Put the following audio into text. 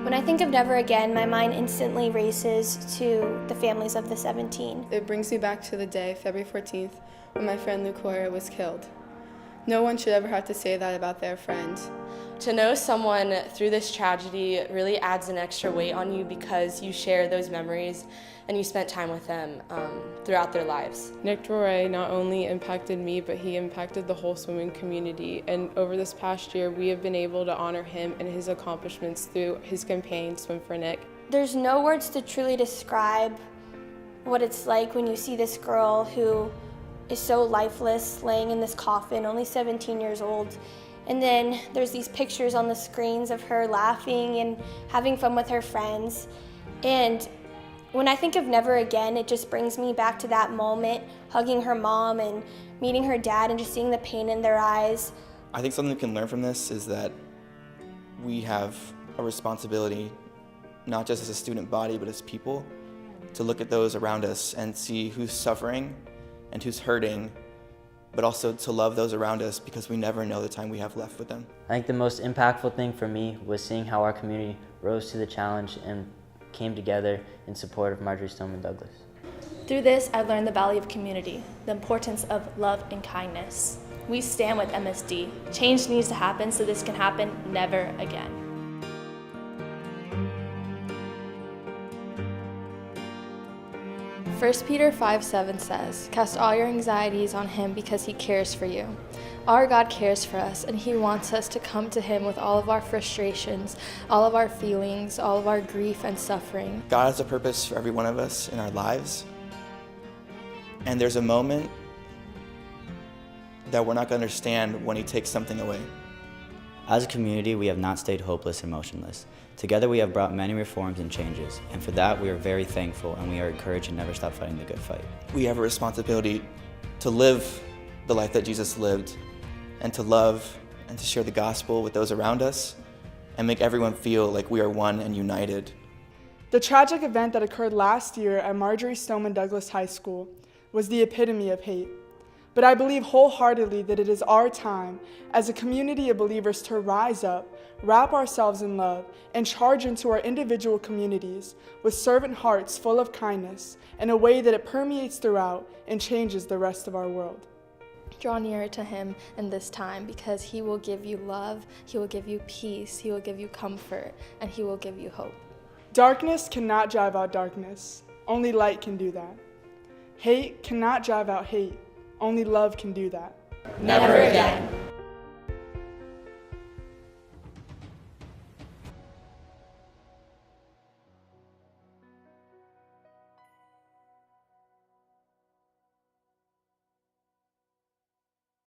When I think of Never Again, my mind instantly races to the families of the 17. It brings me back to the day, February 14th, when my friend Luke Hoyer was killed. No one should ever have to say that about their friend. To know someone through this tragedy really adds an extra weight on you because you share those memories and you spent time with them throughout their lives. Nick Droray not only impacted me, but he impacted the whole swimming community. And over this past year, we have been able to honor him and his accomplishments through his campaign, Swim for Nick. There's no words to truly describe what it's like when you see this girl who is so lifeless, laying in this coffin, only 17 years old. And then there's these pictures on the screens of her laughing and having fun with her friends. And when I think of Never Again, it just brings me back to that moment, hugging her mom and meeting her dad and just seeing the pain in their eyes. I think something we can learn from this is that we have a responsibility, not just as a student body, but as people, to look at those around us and see who's suffering and who's hurting, but also to love those around us because we never know the time we have left with them. I think the most impactful thing for me was seeing how our community rose to the challenge and came together in support of Marjorie Stoneman Douglas. Through this, I've learned the value of community, the importance of love and kindness. We stand with MSD. Change needs to happen so this can happen never again. First Peter 5:7 says, "Cast all your anxieties on him because he cares for you." Our God cares for us, and he wants us to come to him with all of our frustrations, all of our feelings, all of our grief and suffering. God has a purpose for every one of us in our lives, and there's a moment that we're not going to understand when he takes something away. As a community, we have not stayed hopeless and motionless. Together we have brought many reforms and changes, and for that we are very thankful, and we are encouraged to never stop fighting the good fight. We have a responsibility to live the life that Jesus lived, and to love and to share the gospel with those around us, and make everyone feel like we are one and united. The tragic event that occurred last year at Marjorie Stoneman Douglas High School was the epitome of hate. But I believe wholeheartedly that it is our time as a community of believers to rise up, wrap ourselves in love, and charge into our individual communities with servant hearts full of kindness in a way that it permeates throughout and changes the rest of our world. Draw nearer to him in this time because he will give you love, he will give you peace, he will give you comfort, and he will give you hope. Darkness cannot drive out darkness. Only light can do that. Hate cannot drive out hate. Only love can do that. Never again.